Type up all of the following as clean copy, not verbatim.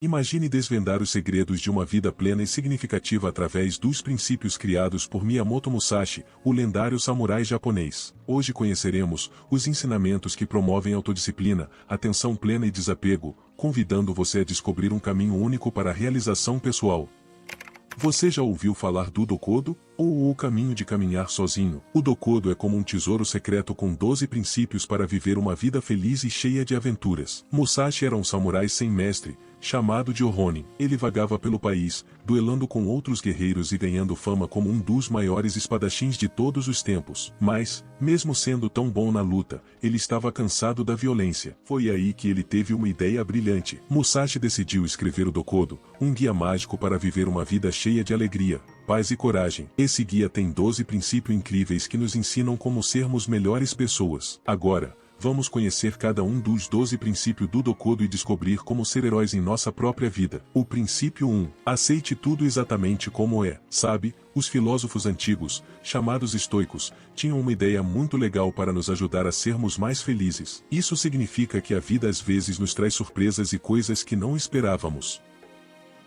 Imagine desvendar os segredos de uma vida plena e significativa através dos princípios criados por Miyamoto Musashi, o lendário samurai japonês. Hoje conheceremos os ensinamentos que promovem autodisciplina, atenção plena e desapego, convidando você a descobrir um caminho único para a realização pessoal. Você já ouviu falar do Dokodo, ou o caminho de caminhar sozinho? O Dokodo é como um tesouro secreto com 12 princípios para viver uma vida feliz e cheia de aventuras. Musashi era um samurai sem mestre, chamado de Ronin. Ele vagava pelo país, duelando com outros guerreiros e ganhando fama como um dos maiores espadachins de todos os tempos. Mas, mesmo sendo tão bom na luta, ele estava cansado da violência. Foi aí que ele teve uma ideia brilhante. Musashi decidiu escrever o Dokodo, um guia mágico para viver uma vida cheia de alegria, paz e coragem. Esse guia tem 12 princípios incríveis que nos ensinam como sermos melhores pessoas. Agora, vamos conhecer cada um dos 12 princípios do Dokodo e descobrir como ser heróis em nossa própria vida. O princípio 1. Aceite tudo exatamente como é. Sabe, os filósofos antigos, chamados estoicos, tinham uma ideia muito legal para nos ajudar a sermos mais felizes. Isso significa que a vida às vezes nos traz surpresas e coisas que não esperávamos.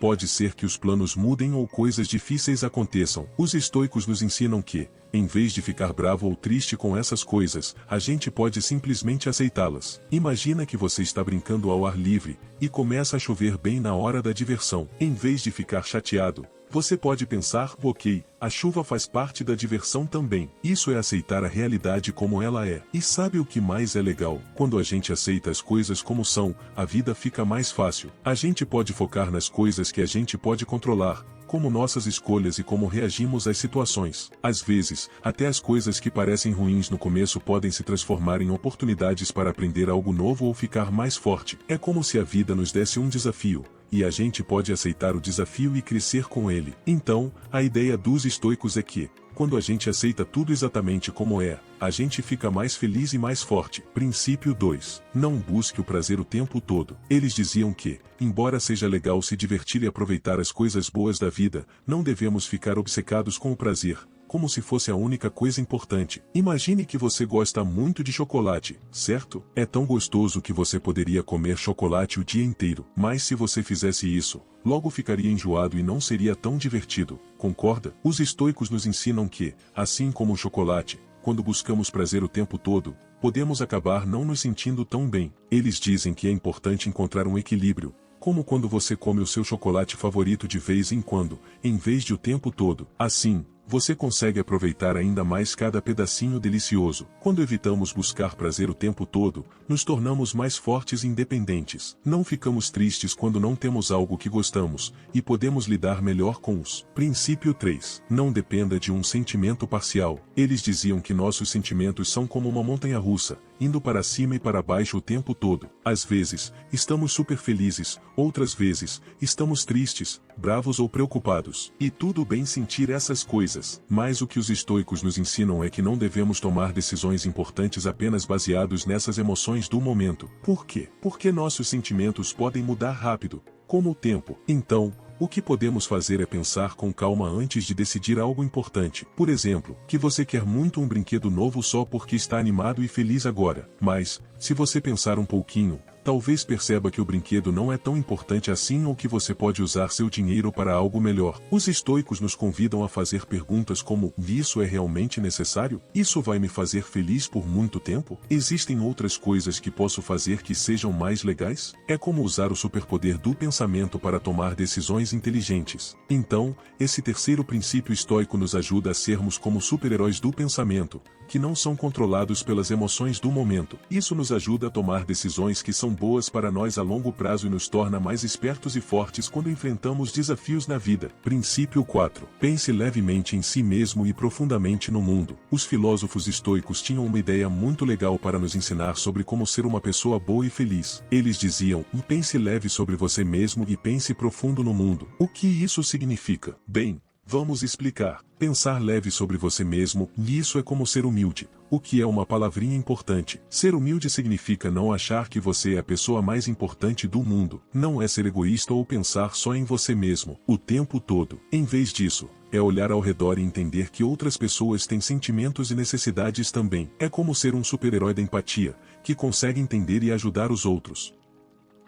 Pode ser que os planos mudem ou coisas difíceis aconteçam. Os estoicos nos ensinam que, em vez de ficar bravo ou triste com essas coisas, a gente pode simplesmente aceitá-las. Imagina que você está brincando ao ar livre, e começa a chover bem na hora da diversão. Em vez de ficar chateado, você pode pensar, ok, a chuva faz parte da diversão também. Isso é aceitar a realidade como ela é. E sabe o que mais é legal? Quando a gente aceita as coisas como são, a vida fica mais fácil. A gente pode focar nas coisas que a gente pode controlar, como nossas escolhas e como reagimos às situações. Às vezes, até as coisas que parecem ruins no começo podem se transformar em oportunidades para aprender algo novo ou ficar mais forte. É como se a vida nos desse um desafio, e a gente pode aceitar o desafio e crescer com ele. Então, a ideia dos estoicos é que, quando a gente aceita tudo exatamente como é, a gente fica mais feliz e mais forte. Princípio 2. Não busque o prazer o tempo todo. Eles diziam que, embora seja legal se divertir e aproveitar as coisas boas da vida, não devemos ficar obcecados com o prazer, como se fosse a única coisa importante. Imagine que você gosta muito de chocolate, certo? É tão gostoso que você poderia comer chocolate o dia inteiro. Mas se você fizesse isso, logo ficaria enjoado e não seria tão divertido. Concorda? Os estoicos nos ensinam que, assim como o chocolate, quando buscamos prazer o tempo todo, podemos acabar não nos sentindo tão bem. Eles dizem que é importante encontrar um equilíbrio, como quando você come o seu chocolate favorito de vez em quando, em vez de o tempo todo. Assim, você consegue aproveitar ainda mais cada pedacinho delicioso. Quando evitamos buscar prazer o tempo todo, nos tornamos mais fortes e independentes. Não ficamos tristes quando não temos algo que gostamos, e podemos lidar melhor com os. Princípio 3. Não dependa de um sentimento parcial. Eles diziam que nossos sentimentos são como uma montanha-russa, indo para cima e para baixo o tempo todo. Às vezes, estamos super felizes, outras vezes, estamos tristes, bravos ou preocupados. E tudo bem sentir essas coisas. Mas o que os estoicos nos ensinam é que não devemos tomar decisões importantes apenas baseados nessas emoções do momento. Por quê? Porque nossos sentimentos podem mudar rápido, como o tempo. Então, o que podemos fazer é pensar com calma antes de decidir algo importante. Por exemplo, que você quer muito um brinquedo novo só porque está animado e feliz agora. Mas, se você pensar um pouquinho, talvez perceba que o brinquedo não é tão importante assim ou que você pode usar seu dinheiro para algo melhor. Os estoicos nos convidam a fazer perguntas como: isso é realmente necessário? Isso vai me fazer feliz por muito tempo? Existem outras coisas que posso fazer que sejam mais legais? É como usar o superpoder do pensamento para tomar decisões inteligentes. Então, esse terceiro princípio estoico nos ajuda a sermos como super-heróis do pensamento, que não são controlados pelas emoções do momento. Isso nos ajuda a tomar decisões que são boas para nós a longo prazo e nos torna mais espertos e fortes quando enfrentamos desafios na vida. Princípio 4. Pense levemente em si mesmo e profundamente no mundo. Os filósofos estoicos tinham uma ideia muito legal para nos ensinar sobre como ser uma pessoa boa e feliz. Eles diziam: pense leve sobre você mesmo e pense profundo no mundo. O que isso significa? Bem, vamos explicar. Pensar leve sobre você mesmo, e isso é como ser humilde. O que é uma palavrinha importante? Ser humilde significa não achar que você é a pessoa mais importante do mundo. Não é ser egoísta ou pensar só em você mesmo, o tempo todo. Em vez disso, é olhar ao redor e entender que outras pessoas têm sentimentos e necessidades também. É como ser um super-herói da empatia, que consegue entender e ajudar os outros.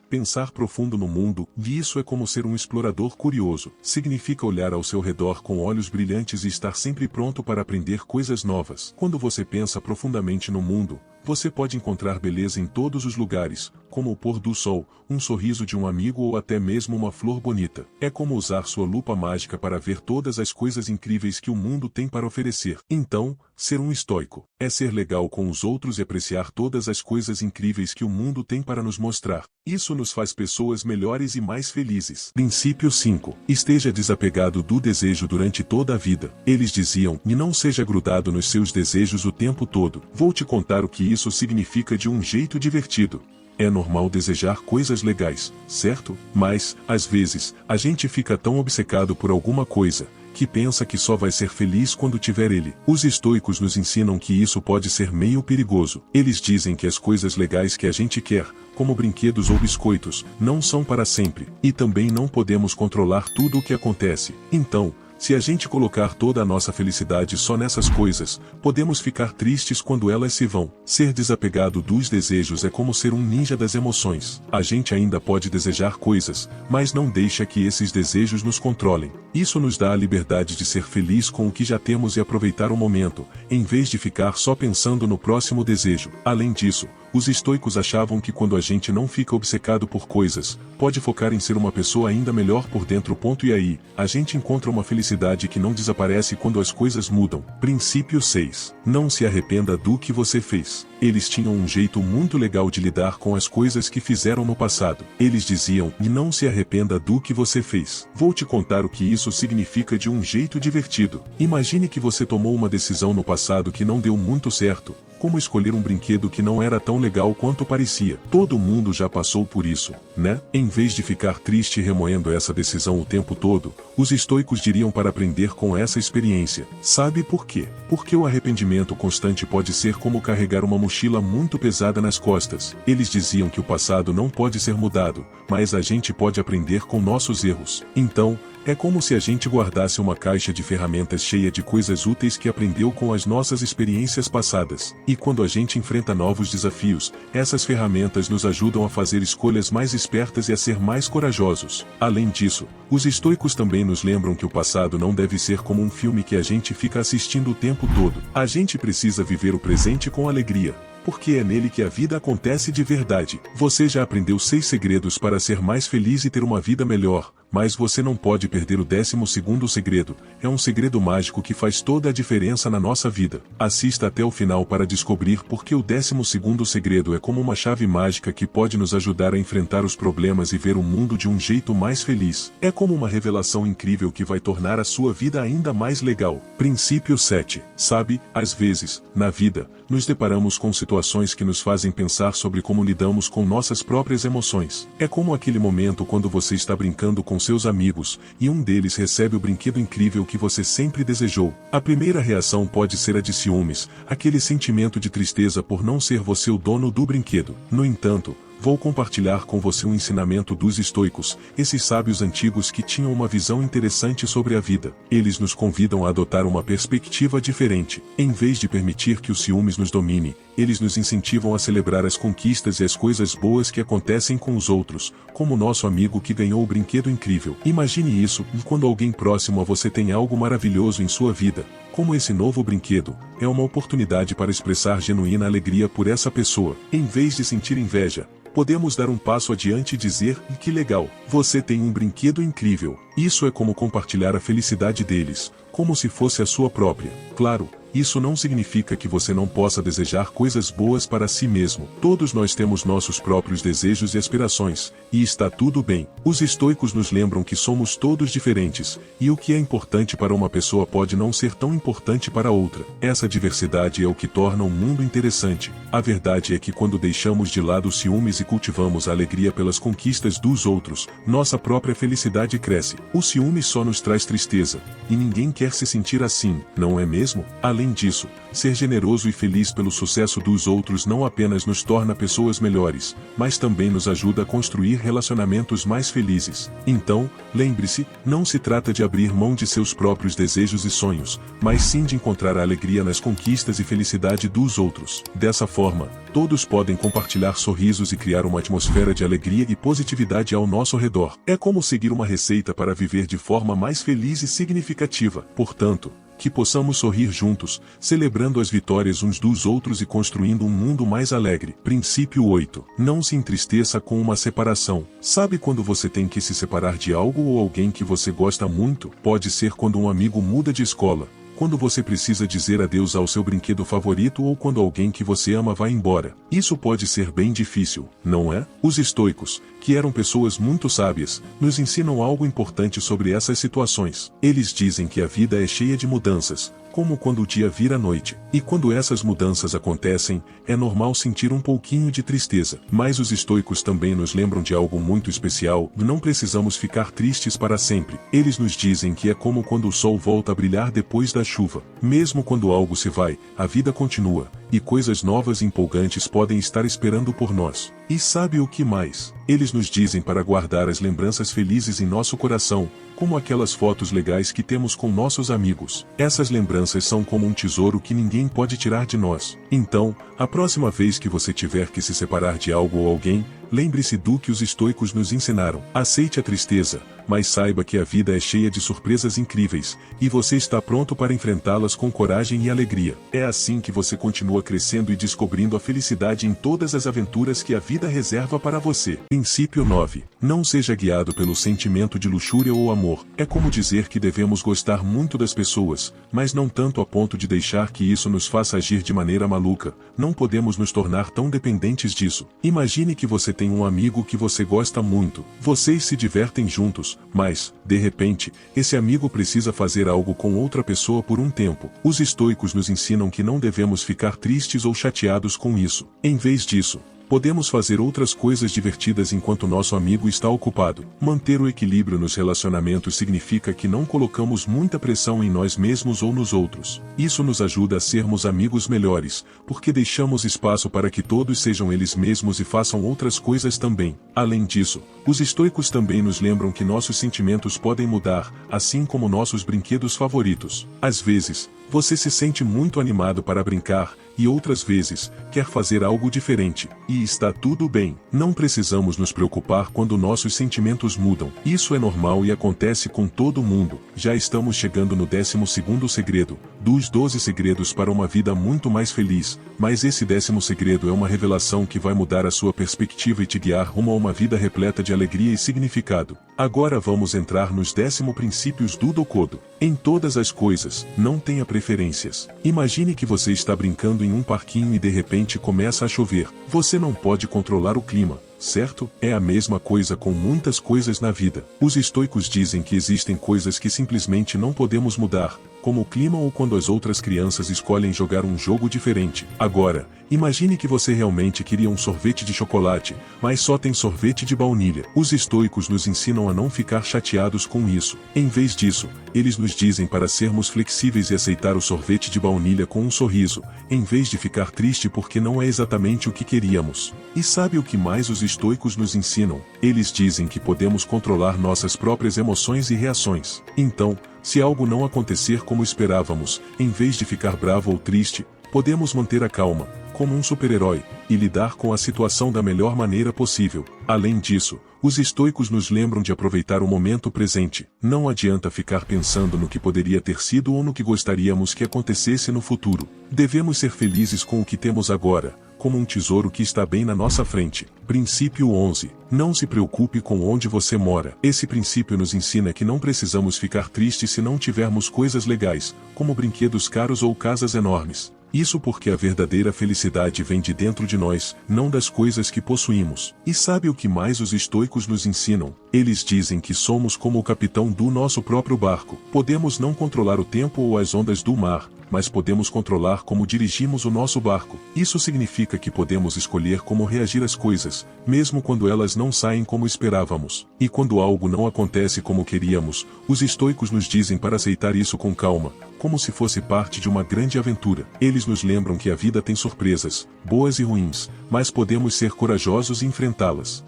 Pensar profundo no mundo, e isso é como ser um explorador curioso. Significa olhar ao seu redor com olhos brilhantes e estar sempre pronto para aprender coisas novas. Quando você pensa profundamente no mundo, você pode encontrar beleza em todos os lugares, como o pôr do sol, um sorriso de um amigo ou até mesmo uma flor bonita. É como usar sua lupa mágica para ver todas as coisas incríveis que o mundo tem para oferecer. Então, ser um estoico é ser legal com os outros e apreciar todas as coisas incríveis que o mundo tem para nos mostrar. Isso nos faz pessoas melhores e mais felizes. Princípio 5. Esteja desapegado do desejo durante toda a vida. Eles diziam, e não seja grudado nos seus desejos o tempo todo. Vou te contar o que isso significa de um jeito divertido. É normal desejar coisas legais, certo? Mas, às vezes, a gente fica tão obcecado por alguma coisa, que pensa que só vai ser feliz quando tiver ele. Os estoicos nos ensinam que isso pode ser meio perigoso. Eles dizem que as coisas legais que a gente quer, como brinquedos ou biscoitos, não são para sempre, e também não podemos controlar tudo o que acontece. Então, se a gente colocar toda a nossa felicidade só nessas coisas, podemos ficar tristes quando elas se vão. Ser desapegado dos desejos é como ser um ninja das emoções. A gente ainda pode desejar coisas, mas não deixa que esses desejos nos controlem. Isso nos dá a liberdade de ser feliz com o que já temos e aproveitar o momento, em vez de ficar só pensando no próximo desejo. Além disso, os estoicos achavam que quando a gente não fica obcecado por coisas, pode focar em ser uma pessoa ainda melhor por dentro. E aí, a gente encontra uma felicidade que não desaparece quando as coisas mudam. Princípio 6. Não se arrependa do que você fez. Eles tinham um jeito muito legal de lidar com as coisas que fizeram no passado. Eles diziam, e não se arrependa do que você fez. Vou te contar o que isso significa de um jeito divertido. Imagine que você tomou uma decisão no passado que não deu muito certo, como escolher um brinquedo que não era tão legal quanto parecia. Todo mundo já passou por isso, né? Em vez de ficar triste remoendo essa decisão o tempo todo, os estoicos diriam para aprender com essa experiência. Sabe por quê? Porque o arrependimento constante pode ser como carregar uma mochila muito pesada nas costas. Eles diziam que o passado não pode ser mudado, mas a gente pode aprender com nossos erros. Então, é como se a gente guardasse uma caixa de ferramentas cheia de coisas úteis que aprendeu com as nossas experiências passadas. E quando a gente enfrenta novos desafios, essas ferramentas nos ajudam a fazer escolhas mais espertas e a ser mais corajosos. Além disso, os estoicos também nos lembram que o passado não deve ser como um filme que a gente fica assistindo o tempo todo. A gente precisa viver o presente com alegria, porque é nele que a vida acontece de verdade. Você já aprendeu 6 segredos para ser mais feliz e ter uma vida melhor, mas você não pode perder o 12º segredo. É um segredo mágico que faz toda a diferença na nossa vida. Assista até o final para descobrir porque o 12º segredo é como uma chave mágica que pode nos ajudar a enfrentar os problemas e ver o mundo de um jeito mais feliz. É como uma revelação incrível que vai tornar a sua vida ainda mais legal. Princípio 7. Sabe, às vezes, na vida, nos deparamos com situações que nos fazem pensar sobre como lidamos com nossas próprias emoções. É como aquele momento quando você está brincando com seus amigos, e um deles recebe o brinquedo incrível que você sempre desejou. A primeira reação pode ser a de ciúmes, aquele sentimento de tristeza por não ser você o dono do brinquedo. No entanto, vou compartilhar com você um ensinamento dos estoicos, esses sábios antigos que tinham uma visão interessante sobre a vida. Eles nos convidam a adotar uma perspectiva diferente. Em vez de permitir que os ciúmes nos domine, eles nos incentivam a celebrar as conquistas e as coisas boas que acontecem com os outros, como o nosso amigo que ganhou o brinquedo incrível. Imagine isso, e quando alguém próximo a você tem algo maravilhoso em sua vida, como esse novo brinquedo, é uma oportunidade para expressar genuína alegria por essa pessoa. Em vez de sentir inveja, podemos dar um passo adiante e dizer, que legal, você tem um brinquedo incrível. Isso é como compartilhar a felicidade deles, como se fosse a sua própria. Claro, isso não significa que você não possa desejar coisas boas para si mesmo. Todos nós temos nossos próprios desejos e aspirações, e está tudo bem. Os estoicos nos lembram que somos todos diferentes, e o que é importante para uma pessoa pode não ser tão importante para outra. Essa diversidade é o que torna o mundo interessante. A verdade é que quando deixamos de lado os ciúmes e cultivamos a alegria pelas conquistas dos outros, nossa própria felicidade cresce. O ciúme só nos traz tristeza, e ninguém quer se sentir assim, não é mesmo? Além Além disso, ser generoso e feliz pelo sucesso dos outros não apenas nos torna pessoas melhores, mas também nos ajuda a construir relacionamentos mais felizes. Então, lembre-se, não se trata de abrir mão de seus próprios desejos e sonhos, mas sim de encontrar a alegria nas conquistas e felicidade dos outros. Dessa forma, todos podem compartilhar sorrisos e criar uma atmosfera de alegria e positividade ao nosso redor. É como seguir uma receita para viver de forma mais feliz e significativa. Portanto, que possamos sorrir juntos, celebrando as vitórias uns dos outros e construindo um mundo mais alegre. Princípio 8. Não se entristeça com uma separação. Sabe quando você tem que se separar de algo ou alguém que você gosta muito? Pode ser quando um amigo muda de escola, quando você precisa dizer adeus ao seu brinquedo favorito ou quando alguém que você ama vai embora. Isso pode ser bem difícil, não é? Os estoicos, que eram pessoas muito sábias, nos ensinam algo importante sobre essas situações. Eles dizem que a vida é cheia de mudanças, como quando o dia vira noite. E quando essas mudanças acontecem, é normal sentir um pouquinho de tristeza. Mas os estoicos também nos lembram de algo muito especial: não precisamos ficar tristes para sempre. Eles nos dizem que é como quando o sol volta a brilhar depois da chuva. Mesmo quando algo se vai, a vida continua, e coisas novas e empolgantes podem estar esperando por nós. E sabe o que mais? Eles nos dizem para guardar as lembranças felizes em nosso coração, como aquelas fotos legais que temos com nossos amigos. Essas lembranças são como um tesouro que ninguém pode tirar de nós. Então, a próxima vez que você tiver que se separar de algo ou alguém, lembre-se do que os estoicos nos ensinaram. Aceite a tristeza, mas saiba que a vida é cheia de surpresas incríveis, e você está pronto para enfrentá-las com coragem e alegria. É assim que você continua crescendo e descobrindo a felicidade em todas as aventuras que a vida reserva para você. Princípio 9. Não seja guiado pelo sentimento de luxúria ou amor. É como dizer que devemos gostar muito das pessoas, mas não tanto a ponto de deixar que isso nos faça agir de maneira maluca. Não podemos nos tornar tão dependentes disso. Imagine que você tem um amigo que você gosta muito. Vocês se divertem juntos, mas, de repente, esse amigo precisa fazer algo com outra pessoa por um tempo. Os estoicos nos ensinam que não devemos ficar tristes ou chateados com isso. Em vez disso, podemos fazer outras coisas divertidas enquanto nosso amigo está ocupado. Manter o equilíbrio nos relacionamentos significa que não colocamos muita pressão em nós mesmos ou nos outros. Isso nos ajuda a sermos amigos melhores, porque deixamos espaço para que todos sejam eles mesmos e façam outras coisas também. Além disso, os estoicos também nos lembram que nossos sentimentos podem mudar, assim como nossos brinquedos favoritos. Às vezes, você se sente muito animado para brincar, e outras vezes, quer fazer algo diferente. E está tudo bem. Não precisamos nos preocupar quando nossos sentimentos mudam. Isso é normal e acontece com todo mundo. Já estamos chegando no 12º segredo, dos 12 segredos para uma vida muito mais feliz, mas esse 10º segredo é uma revelação que vai mudar a sua perspectiva e te guiar rumo a uma vida repleta de alegria e significado. Agora vamos entrar nos 10 princípios do Dokodo. Em todas as coisas, não tenha preferências. Imagine que você está brincando em um parquinho e de repente começa a chover. Você não pode controlar o clima, certo? É a mesma coisa com muitas coisas na vida. Os estoicos dizem que existem coisas que simplesmente não podemos mudar, como o clima ou quando as outras crianças escolhem jogar um jogo diferente. Agora, imagine que você realmente queria um sorvete de chocolate, mas só tem sorvete de baunilha. Os estoicos nos ensinam a não ficar chateados com isso. Em vez disso, eles nos dizem para sermos flexíveis e aceitar o sorvete de baunilha com um sorriso, em vez de ficar triste porque não é exatamente o que queríamos. E sabe o que mais os estoicos nos ensinam? Eles dizem que podemos controlar nossas próprias emoções e reações. Então, se algo não acontecer como esperávamos, em vez de ficar bravo ou triste, podemos manter a calma, como um super-herói, e lidar com a situação da melhor maneira possível. Além disso, os estoicos nos lembram de aproveitar o momento presente. Não adianta ficar pensando no que poderia ter sido ou no que gostaríamos que acontecesse no futuro. Devemos ser felizes com o que temos agora, como um tesouro que está bem na nossa frente. Princípio 11. Não se preocupe com onde você mora. Esse princípio nos ensina que não precisamos ficar tristes se não tivermos coisas legais, como brinquedos caros ou casas enormes. Isso porque a verdadeira felicidade vem de dentro de nós, não das coisas que possuímos. E sabe o que mais os estoicos nos ensinam? Eles dizem que somos como o capitão do nosso próprio barco. Podemos não controlar o tempo ou as ondas do mar, mas podemos controlar como dirigimos o nosso barco. Isso significa que podemos escolher como reagir às coisas, mesmo quando elas não saem como esperávamos. E quando algo não acontece como queríamos, os estoicos nos dizem para aceitar isso com calma, como se fosse parte de uma grande aventura. Eles nos lembram que a vida tem surpresas, boas e ruins, mas podemos ser corajosos e enfrentá-las.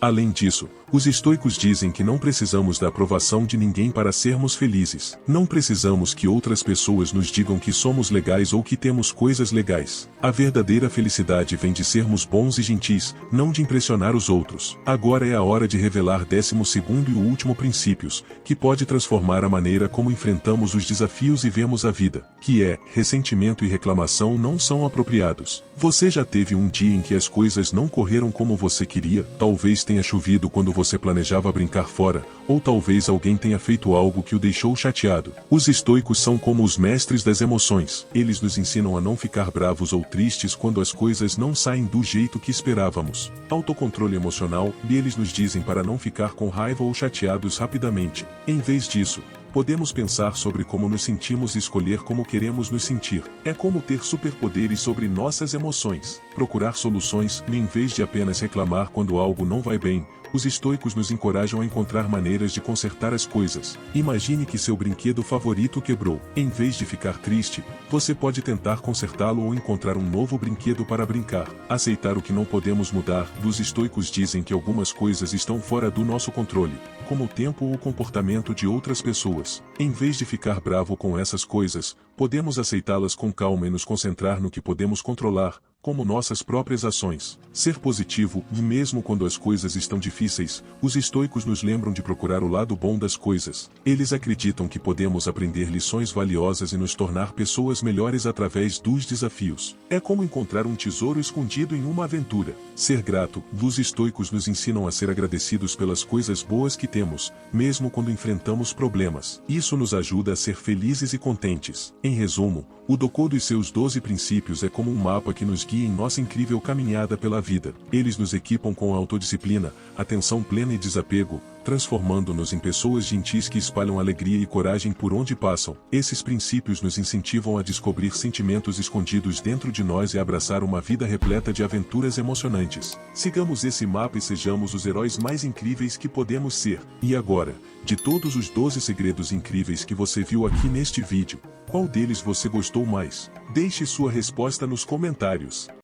Além disso, os estoicos dizem que não precisamos da aprovação de ninguém para sermos felizes. Não precisamos que outras pessoas nos digam que somos legais ou que temos coisas legais. A verdadeira felicidade vem de sermos bons e gentis, não de impressionar os outros. Agora é a hora de revelar 12º e o último princípios, que pode transformar a maneira como enfrentamos os desafios e vemos a vida, que é, ressentimento e reclamação não são apropriados. Você já teve um dia em que as coisas não correram como você queria? Talvez tenha chovido quando você planejava brincar fora, ou talvez alguém tenha feito algo que o deixou chateado. Os estoicos são como os mestres das emoções. Eles nos ensinam a não ficar bravos ou tristes quando as coisas não saem do jeito que esperávamos. Autocontrole emocional, e eles nos dizem para não ficar com raiva ou chateados rapidamente. Em vez disso, podemos pensar sobre como nos sentimos e escolher como queremos nos sentir. É como ter superpoderes sobre nossas emoções. Procurar soluções, em vez de apenas reclamar quando algo não vai bem. Os estoicos nos encorajam a encontrar maneiras de consertar as coisas. Imagine que seu brinquedo favorito quebrou. Em vez de ficar triste, você pode tentar consertá-lo ou encontrar um novo brinquedo para brincar. Aceitar o que não podemos mudar. Os estoicos dizem que algumas coisas estão fora do nosso controle, como o tempo ou o comportamento de outras pessoas. Em vez de ficar bravo com essas coisas, podemos aceitá-las com calma e nos concentrar no que podemos controlar, como nossas próprias ações. Ser positivo, e mesmo quando as coisas estão difíceis, os estoicos nos lembram de procurar o lado bom das coisas. Eles acreditam que podemos aprender lições valiosas e nos tornar pessoas melhores através dos desafios. É como encontrar um tesouro escondido em uma aventura. Ser grato, os estoicos nos ensinam a ser agradecidos pelas coisas boas que temos, mesmo quando enfrentamos problemas. Isso nos ajuda a ser felizes e contentes. Em resumo, o Dokodo e seus 12 princípios é como um mapa que nos guia em nossa incrível caminhada pela vida. Eles nos equipam com autodisciplina, atenção plena e desapego, transformando-nos em pessoas gentis que espalham alegria e coragem por onde passam. Esses princípios nos incentivam a descobrir sentimentos escondidos dentro de nós e abraçar uma vida repleta de aventuras emocionantes. Sigamos esse mapa e sejamos os heróis mais incríveis que podemos ser. E agora, de todos os 12 segredos incríveis que você viu aqui neste vídeo, qual deles você gostou mais? Deixe sua resposta nos comentários.